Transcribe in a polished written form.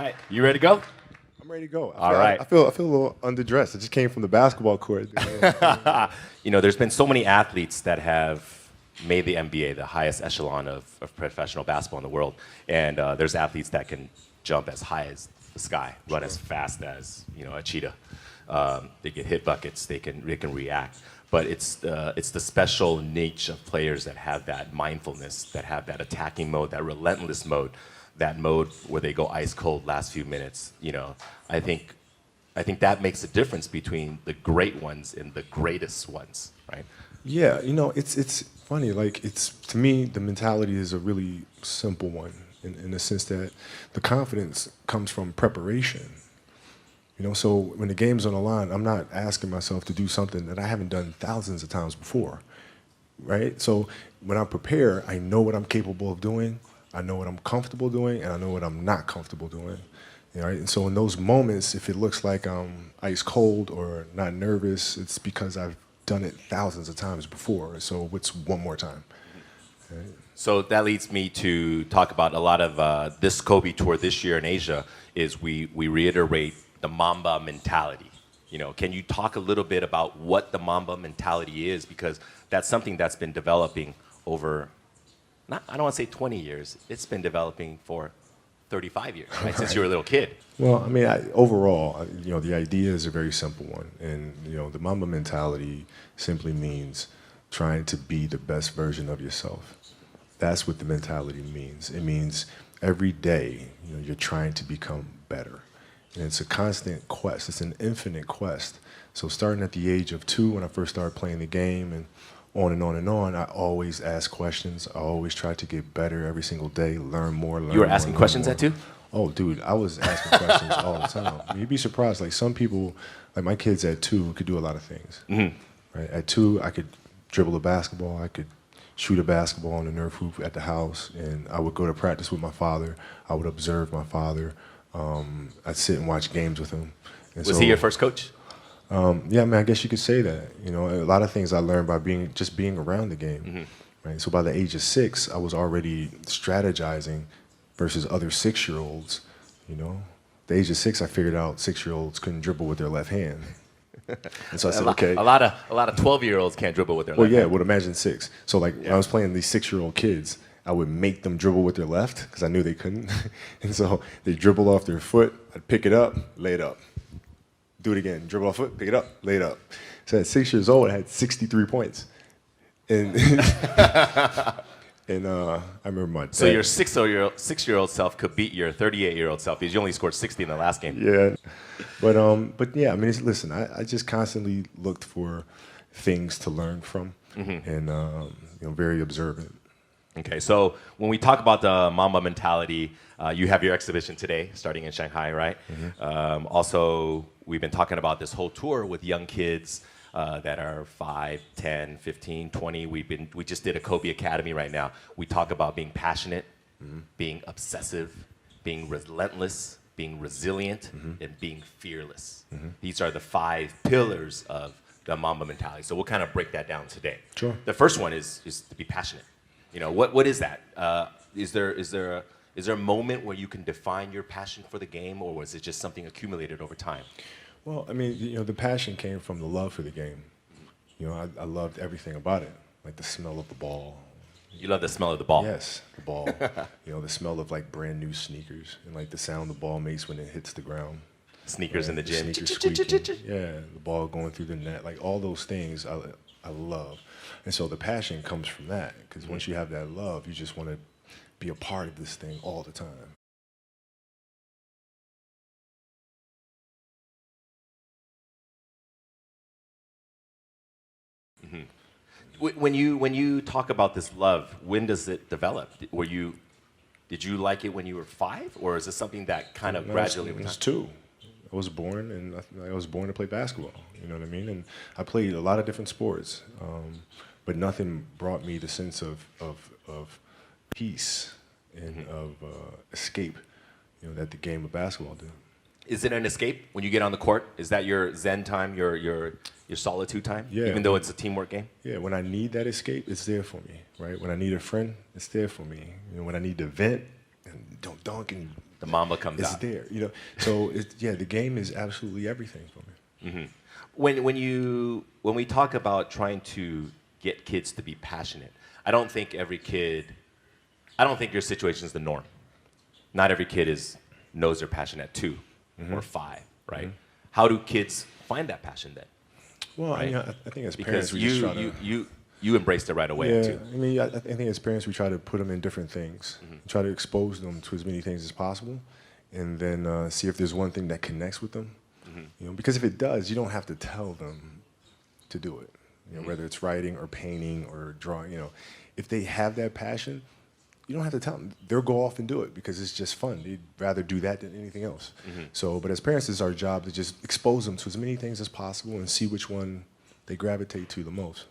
right. You ready to go? I'm ready to go. All right. I feel a little underdressed. I just came from the basketball court. There's been so many athletes that have made the NBA, the highest echelon of professional basketball in the world. And there's athletes that can jump as high as the sky, run as fast as a cheetah. They get hit buckets. They can react. But it's the special niche of players that have that mindfulness, that have that attacking mode, that relentless mode, that mode where they go ice cold last few minutes. I think that makes a difference between the great ones and the greatest ones, right? Yeah, it's funny. Like to me, the mentality is a really simple one in the sense that the confidence comes from preparation. So when the game's on the line, I'm not asking myself to do something that I haven't done thousands of times before, right? So when I prepare, I know what I'm capable of doing, I know what I'm comfortable doing, and I know what I'm not comfortable doing, right? And so in those moments, if it looks like I'm ice cold or not nervous, it's because I've done it thousands of times before. So what's one more time? Right? So that leads me to talk about a lot of this Kobe tour this year in Asia is we reiterate the Mamba mentality. Can you talk a little bit about what the Mamba mentality is? Because that's something that's been developing over, I don't want to say 20 years, it's been developing for 35 years, right? Since you were a little kid. Well, I mean, overall, the idea is a very simple one. And, the Mamba mentality simply means trying to be the best version of yourself. That's what the mentality means. It means every day, you're trying to become better. And it's a constant quest. It's an infinite quest. So starting at the age of 2, when I first started playing the game, and on and on and on, I always ask questions. I always try to get better every single day, learn more, You were asking questions at 2? Oh, dude, I was asking questions all the time. You'd be surprised. Like some people, like my kids at 2 could do a lot of things. Mm-hmm. Right? At 2, I could dribble a basketball. I could shoot a basketball on the Nerf hoop at the house. And I would go to practice with my father. I would observe my father. I'd sit and watch games with him. And Was he your first coach? Yeah, I mean, I guess you could say that. A lot of things I learned by being around the game. Mm-hmm. Right? So by the age of 6, I was already strategizing versus other 6-year-olds. The age of 6, I figured out 6-year-olds couldn't dribble with their left hand. And so I said, okay. A lot of 12-year-olds can't dribble with their left hand. Well, imagine 6. So when I was playing these 6-year-old kids, I would make them dribble with their left because I knew they couldn't. And so they dribble off their foot. I'd pick it up, lay it up. Do it again. Dribble off foot, pick it up, lay it up. So at 6 years old, I had 63 points. And I remember my dad. So your 6-year-old self could beat your 38-year-old self because you only scored 60 in the last game. Yeah. But yeah, I mean, listen, I just constantly looked for things to learn from and, very observant. Okay, so when we talk about the Mamba mentality, you have your exhibition today, starting in Shanghai, right? Mm-hmm. Also, we've been talking about this whole tour with young kids that are 5, 10, 15, 20. We just did a Kobe Academy right now. We talk about being passionate, being obsessive, being relentless, being resilient, and being fearless. These are the 5 pillars of the Mamba mentality. So we'll kind of break that down today. Sure. The first one is to be passionate. What is that? Is there a moment where you can define your passion for the game, or was it just something accumulated over time? Well, I mean, the passion came from the love for the game. I loved everything about it, like the smell of the ball. You love the smell of the ball? Yes, the ball. The smell of like brand new sneakers and like the sound the ball makes when it hits the ground. Sneakers in the gym. Sneakers squeaking. Yeah, the ball going through the net. Like all those things I love. And so the passion comes from that, because once you have that love, you just want to be a part of this thing all the time. When you talk about this love, when does it develop? Did you like it when you were 5, or is this something that kind of gradually? I was 2. I was born, and I was born to play basketball. You know what I mean? And I played a lot of different sports, but nothing brought me the sense of peace and of escape, that the game of basketball did. Is it an escape when you get on the court? Is that your zen time, your solitude time? Yeah. Even though it's a teamwork game? Yeah, when I need that escape, it's there for me, right? When I need a friend, it's there for me. When I need to vent, and don't dunk, and The mamba comes it's out. there. You know, so yeah, the game is absolutely everything for me. When we talk about trying to get kids to be passionate, I don't think your situation is the norm. Not every kid knows they're passionate at 2 or 5, right? How do kids find that passion then? Well, Right? I think as Because parents, we just try to. you embraced it right away Yeah, too. I mean, I think as parents, we try to put them in different things, try to expose them to as many things as possible, and then see if there's one thing that connects with them. You know, because if it does, you don't have to tell them to do it. You know, whether it's writing or painting or drawing. You know, if they have that passion, you don't have to tell them. They'll go off and do it because it's just fun. They'd rather do that than anything else. So, but as parents, it's our job to just expose them to as many things as possible and see which one they gravitate to the most.